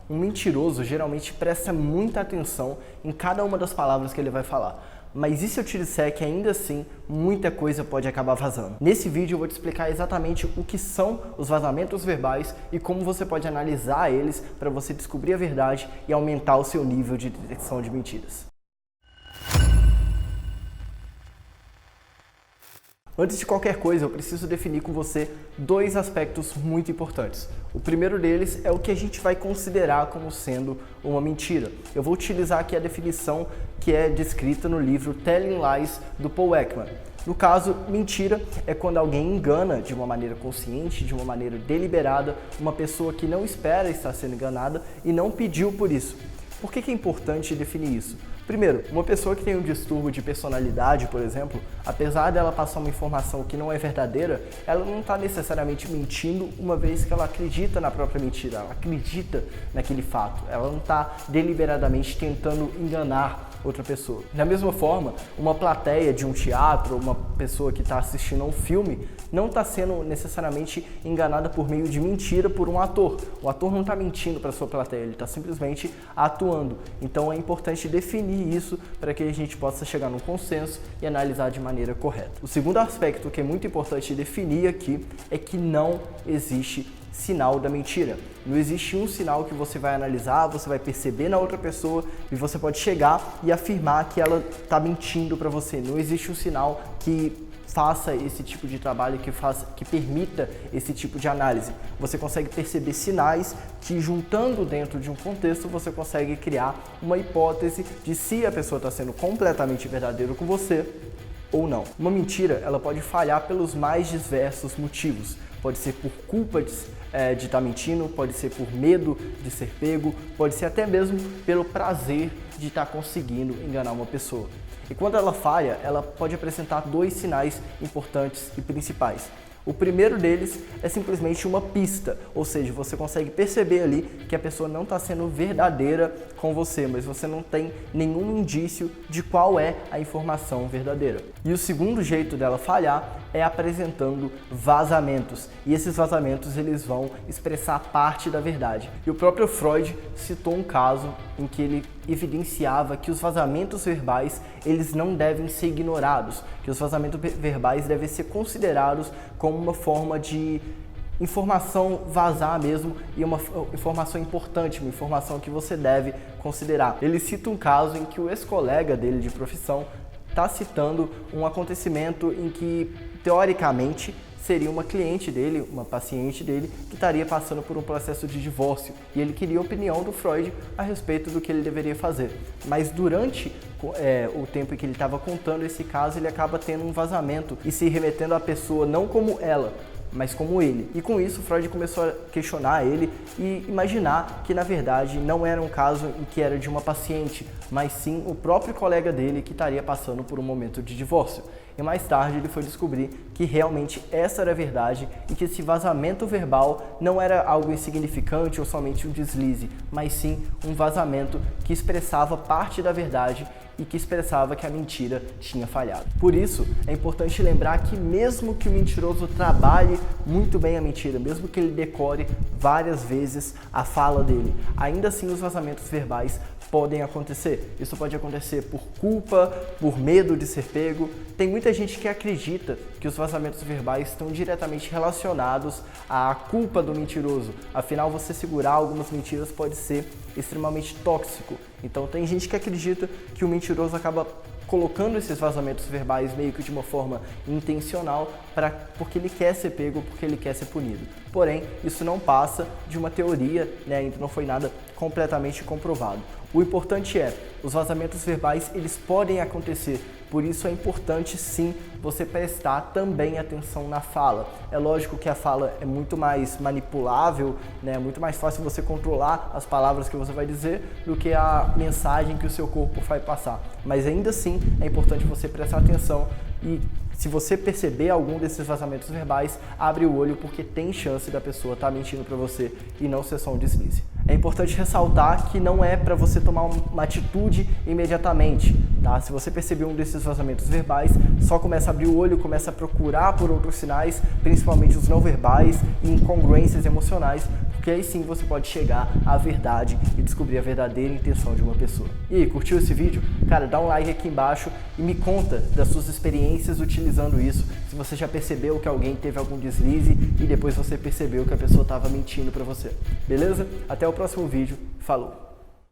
Um mentiroso geralmente presta muita atenção em cada uma das palavras que ele vai falar. Mas e se eu te disser que ainda assim muita coisa pode acabar vazando? Nesse vídeo eu vou te explicar exatamente o que são os vazamentos verbais e como você pode analisar eles para você descobrir a verdade e aumentar o seu nível de detecção de mentiras. Antes de qualquer coisa, eu preciso definir com você dois aspectos muito importantes. O primeiro deles é o que a gente vai considerar como sendo uma mentira. Eu vou utilizar aqui a definição que é descrita no livro Telling Lies, do Paul Ekman. No caso, mentira é quando alguém engana de uma maneira consciente, de uma maneira deliberada, uma pessoa que não espera estar sendo enganada e não pediu por isso. Por que é importante definir isso? Primeiro, uma pessoa que tem um distúrbio de personalidade, por exemplo, apesar dela passar uma informação que não é verdadeira, ela não está necessariamente mentindo uma vez que ela acredita na própria mentira, ela acredita naquele fato, ela não está deliberadamente tentando enganar outra pessoa. Da mesma forma, uma plateia de um teatro, uma pessoa que está assistindo a um filme, não está sendo necessariamente enganada por meio de mentira por um ator. O ator não está mentindo para a sua plateia, ele está simplesmente atuando. Então é importante definir isso para que a gente possa chegar num consenso e analisar de maneira correta. O segundo aspecto que é muito importante definir aqui é que não existe sinal da mentira. Não existe um sinal que você vai analisar, você vai perceber na outra pessoa e você pode chegar e afirmar que ela está mentindo para você. Não existe um sinal que faça esse tipo de trabalho, que permita esse tipo de análise. Você consegue perceber sinais que, juntando dentro de um contexto, você consegue criar uma hipótese de se a pessoa está sendo completamente verdadeira com você ou não. Uma mentira, ela pode falhar pelos mais diversos motivos. Pode ser por culpa de estar mentindo, pode ser por medo de ser pego, pode ser até mesmo pelo prazer de estar conseguindo enganar uma pessoa. E quando ela falha, ela pode apresentar dois sinais importantes e principais. O primeiro deles é simplesmente uma pista, ou seja, você consegue perceber ali que a pessoa não está sendo verdadeira com você, mas você não tem nenhum indício de qual é a informação verdadeira. E o segundo jeito dela falhar é apresentando vazamentos, e esses vazamentos eles vão expressar parte da verdade. E o próprio Freud citou um caso em que ele evidenciava que os vazamentos verbais eles não devem ser ignorados, que os vazamentos verbais devem ser considerados como uma forma de informação vazar mesmo e uma informação importante, uma informação que você deve considerar. Ele cita um caso em que o ex-colega dele de profissão está citando um acontecimento em que, teoricamente, seria uma cliente dele, uma paciente dele, que estaria passando por um processo de divórcio. E ele queria a opinião do Freud a respeito do que ele deveria fazer. Mas durante o tempo em que ele estava contando esse caso, ele acaba tendo um vazamento e se remetendo à pessoa não como ela, mas como ele. E com isso, Freud começou a questionar ele e imaginar que, na verdade, não era um caso em que era de uma paciente, mas sim o próprio colega dele que estaria passando por um momento de divórcio. E mais tarde ele foi descobrir que realmente essa era a verdade e que esse vazamento verbal não era algo insignificante ou somente um deslize, mas sim um vazamento que expressava parte da verdade e que expressava que a mentira tinha falhado. Por isso, é importante lembrar que mesmo que o mentiroso trabalhe muito bem a mentira, mesmo que ele decore várias vezes a fala dele, ainda assim os vazamentos verbais podem acontecer. Isso pode acontecer por culpa, por medo de ser pego. Tem muita gente que acredita que os vazamentos verbais estão diretamente relacionados à culpa do mentiroso. Afinal, você segurar algumas mentiras pode ser extremamente tóxico. Então tem gente que acredita que o mentiroso acaba colocando esses vazamentos verbais meio que de uma forma intencional porque ele quer ser pego, porque ele quer ser punido. Porém, isso não passa de uma teoria, ainda não foi nada completamente comprovado. O importante é, os vazamentos verbais eles podem acontecer, por isso é importante sim você prestar também atenção na fala. É lógico que a fala é muito mais manipulável, é muito mais fácil você controlar as palavras que você vai dizer do que a mensagem que o seu corpo vai passar. Mas ainda assim é importante você prestar atenção e se você perceber algum desses vazamentos verbais, abre o olho porque tem chance da pessoa estar mentindo para você e não ser só um deslize. É importante ressaltar que não é para você tomar uma atitude imediatamente, tá? Se você perceber um desses vazamentos verbais, só começa a abrir o olho, começa a procurar por outros sinais, principalmente os não verbais e incongruências emocionais, porque aí sim você pode chegar à verdade e descobrir a verdadeira intenção de uma pessoa. E aí, curtiu esse vídeo? Cara, dá um like aqui embaixo e me conta das suas experiências utilizando isso, se você já percebeu que alguém teve algum deslize e depois você percebeu que a pessoa estava mentindo para você. Beleza? Até o próximo vídeo. Falou!